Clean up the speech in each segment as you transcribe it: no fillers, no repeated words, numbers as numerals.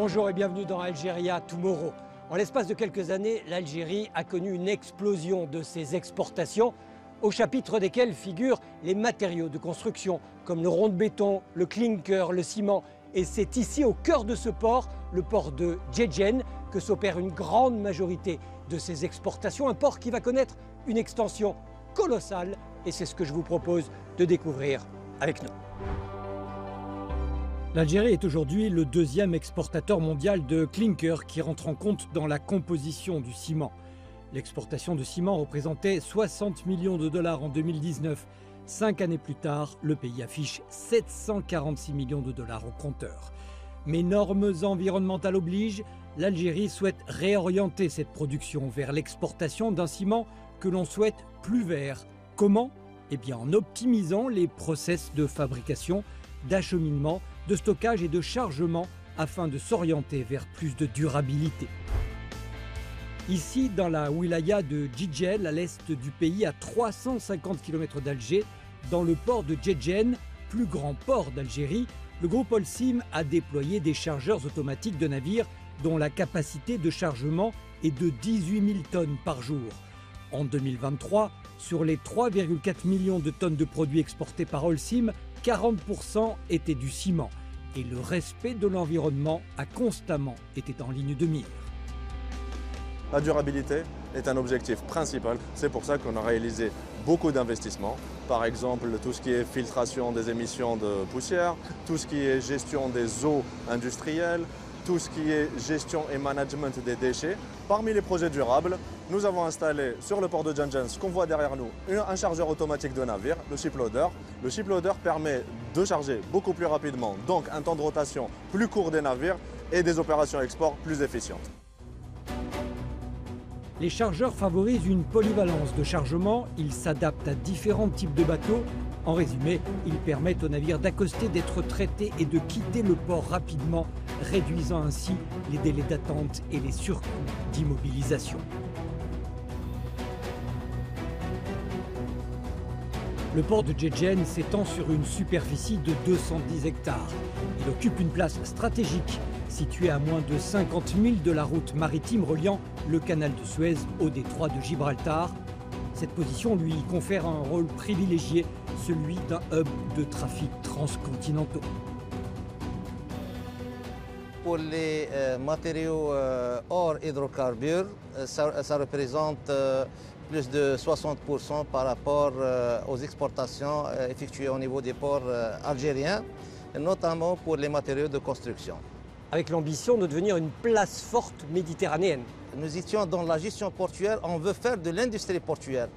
Bonjour et bienvenue dans Algeria Tomorrow. En l'espace de quelques années, l'Algérie a connu une explosion de ses exportations, au chapitre desquelles figurent les matériaux de construction, comme le rond de béton, le clinker, le ciment. Et c'est ici, au cœur de ce port, le port de Djedjen, que s'opère une grande majorité de ces exportations. Un port qui va connaître une extension colossale, et c'est ce que je vous propose de découvrir avec nous. L'Algérie est aujourd'hui le deuxième exportateur mondial de clinker qui rentre en compte dans la composition du ciment. L'exportation de ciment représentait 60 millions de dollars en 2019. 5 années plus tard, le pays affiche 746 millions de dollars au compteur. Mais normes environnementales obligent, l'Algérie souhaite réorienter cette production vers l'exportation d'un ciment que l'on souhaite plus vert. Comment ? Eh bien en optimisant les process de fabrication, d'acheminement, de stockage et de chargement afin de s'orienter vers plus de durabilité. Ici, dans la wilaya de Djedjen, à l'est du pays, à 350 km d'Alger, dans le port de Djedjen, plus grand port d'Algérie, le groupe Holcim a déployé des chargeurs automatiques de navires dont la capacité de chargement est de 18 000 tonnes par jour. En 2023, sur les 3,4 millions de tonnes de produits exportés par Holcim, 40% étaient du ciment. Et le respect de l'environnement a constamment été en ligne de mire. La durabilité est un objectif principal. C'est pour ça qu'on a réalisé beaucoup d'investissements. Par exemple, tout ce qui est filtration des émissions de poussière, tout ce qui est gestion des eaux industrielles, tout ce qui est gestion et management des déchets. Parmi les projets durables, nous avons installé sur le port de Djedjen, ce qu'on voit derrière nous, un chargeur automatique de navire, le shiploader. Le shiploader permet de charger beaucoup plus rapidement, donc un temps de rotation plus court des navires et des opérations export plus efficientes. Les chargeurs favorisent une polyvalence de chargement, ils s'adaptent à différents types de bateaux. En résumé, ils permettent aux navires d'accoster, d'être traités et de quitter le port rapidement, réduisant ainsi les délais d'attente et les surcoûts d'immobilisation. Le port de Djedjen s'étend sur une superficie de 210 hectares. Il occupe une place stratégique, située à moins de 50 000 de la route maritime reliant le canal de Suez au détroit de Gibraltar. Cette position lui confère un rôle privilégié, celui d'un hub de trafic transcontinentaux. Pour les matériaux hors hydrocarbures, ça représente plus de 60% par rapport aux exportations effectuées au niveau des ports algériens, notamment pour les matériaux de construction. Avec l'ambition de devenir une place forte méditerranéenne. Nous étions dans la gestion portuaire, on veut faire de l'industrie portuaire.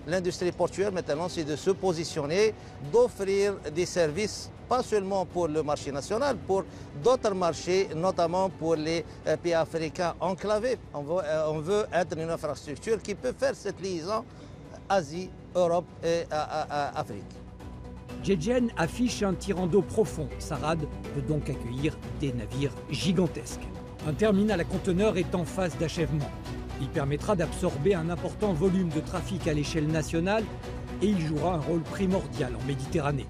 L'industrie portuaire maintenant, c'est de se positionner, d'offrir des services, pas seulement pour le marché national, pour d'autres marchés, notamment pour les pays africains enclavés. On veut être une infrastructure qui peut faire cette liaison Asie, Europe et Afrique. Djedjen affiche un tirant d'eau profond. Sa rade peut donc accueillir des navires gigantesques. Un terminal à conteneurs est en phase d'achèvement. Il permettra d'absorber un important volume de trafic à l'échelle nationale et il jouera un rôle primordial en Méditerranée.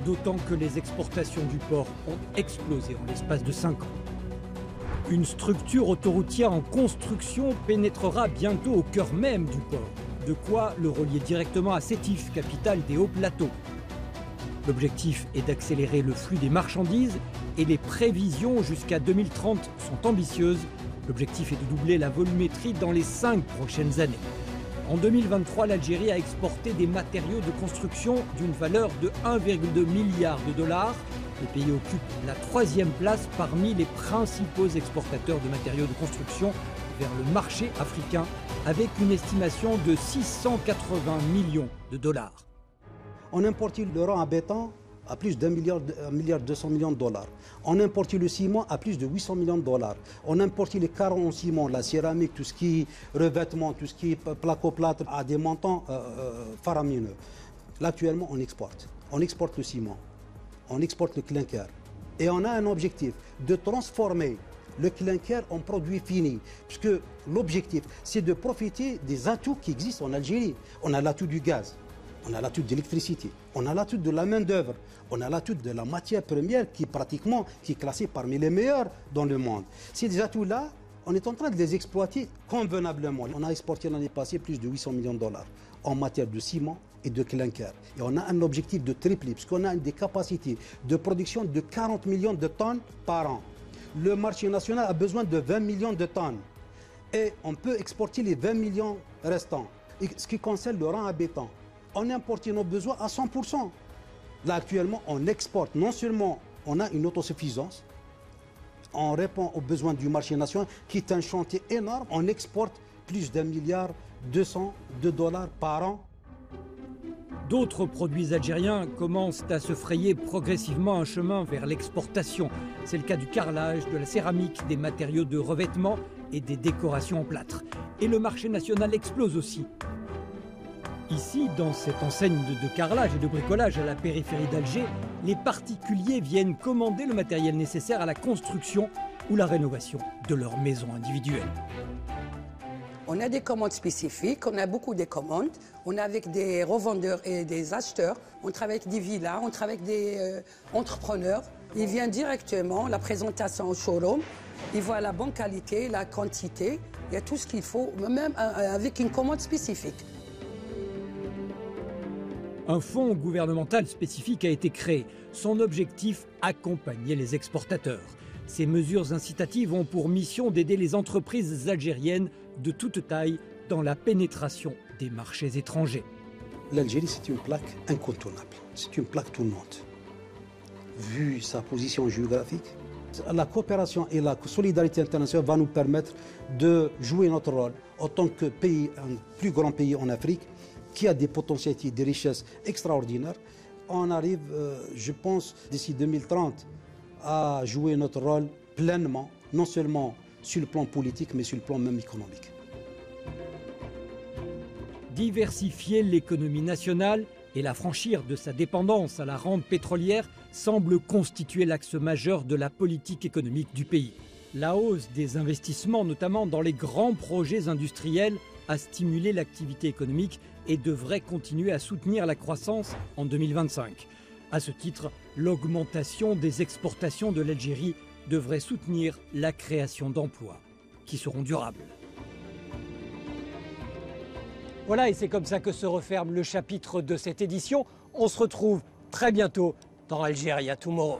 D'autant que les exportations du port ont explosé en l'espace de 5 ans. Une structure autoroutière en construction pénétrera bientôt au cœur même du port, de quoi le relier directement à Sétif, capitale des hauts plateaux. L'objectif est d'accélérer le flux des marchandises et les prévisions jusqu'à 2030 sont ambitieuses. L'objectif est de doubler la volumétrie dans les 5 prochaines années. En 2023, l'Algérie a exporté des matériaux de construction d'une valeur de 1,2 milliard de dollars. Le pays occupe la 3e place parmi les principaux exportateurs de matériaux de construction vers le marché africain, avec une estimation de 680 millions de dollars. On importe le rang à béton à plus d'1 milliard 200 millions de dollars. On importe le ciment à plus de 800 millions de dollars. On importe les carreaux en ciment, la céramique, tout ce qui est revêtement, tout ce qui est placo-plâtre à des montants faramineux. Là, actuellement, on exporte. On exporte le ciment, on exporte le clinker. Et on a un objectif de transformer le clinker en produit fini. Puisque l'objectif, c'est de profiter des atouts qui existent en Algérie. On a l'atout du gaz. on a l'atout d'électricité, on a l'atout de la main-d'œuvre, on a l'atout de la matière première qui est classée parmi les meilleures dans le monde. Ces atouts-là, on est en train de les exploiter convenablement. On a exporté l'année passée plus de 800 millions de dollars en matière de ciment et de clinker. Et on a un objectif de tripler, puisqu'on a des capacités de production de 40 millions de tonnes par an. Le marché national a besoin de 20 millions de tonnes. Et on peut exporter les 20 millions restants. Et ce qui concerne le rang à béton, on importe nos besoins à 100%. Là, actuellement, on exporte. Non seulement on a une autosuffisance, on répond aux besoins du marché national, qui est un chantier énorme. On exporte plus d'1,2 milliard de dollars par an. D'autres produits algériens commencent à se frayer progressivement un chemin vers l'exportation. C'est le cas du carrelage, de la céramique, des matériaux de revêtement et des décorations en plâtre. Et le marché national explose aussi. Ici, dans cette enseigne de carrelage et de bricolage à la périphérie d'Alger, les particuliers viennent commander le matériel nécessaire à la construction ou la rénovation de leur maison individuelle. On a des commandes spécifiques, on a beaucoup de commandes. On est avec des revendeurs et des acheteurs. On travaille avec des villas, on travaille avec des entrepreneurs. Ils viennent directement, la présentation au showroom. Ils voient la bonne qualité, la quantité. Il y a tout ce qu'il faut, même avec une commande spécifique. Un fonds gouvernemental spécifique a été créé. Son objectif, accompagner les exportateurs. Ces mesures incitatives ont pour mission d'aider les entreprises algériennes de toute taille dans la pénétration des marchés étrangers. L'Algérie, c'est une plaque incontournable. C'est une plaque tournante. Vu sa position géographique, la coopération et la solidarité internationale vont nous permettre de jouer notre rôle en tant que pays, un plus grand pays en Afrique, qui a des potentialités, des richesses extraordinaires. On arrive, je pense, d'ici 2030, à jouer notre rôle pleinement, non seulement sur le plan politique, mais sur le plan même économique. Diversifier l'économie nationale et l'affranchir de sa dépendance à la rente pétrolière semble constituer l'axe majeur de la politique économique du pays. La hausse des investissements, notamment dans les grands projets industriels, a stimulé l'activité économique et devrait continuer à soutenir la croissance en 2025. À ce titre, l'augmentation des exportations de l'Algérie devrait soutenir la création d'emplois qui seront durables. Voilà, et c'est comme ça que se referme le chapitre de cette édition. On se retrouve très bientôt dans Algeria Tomorrow.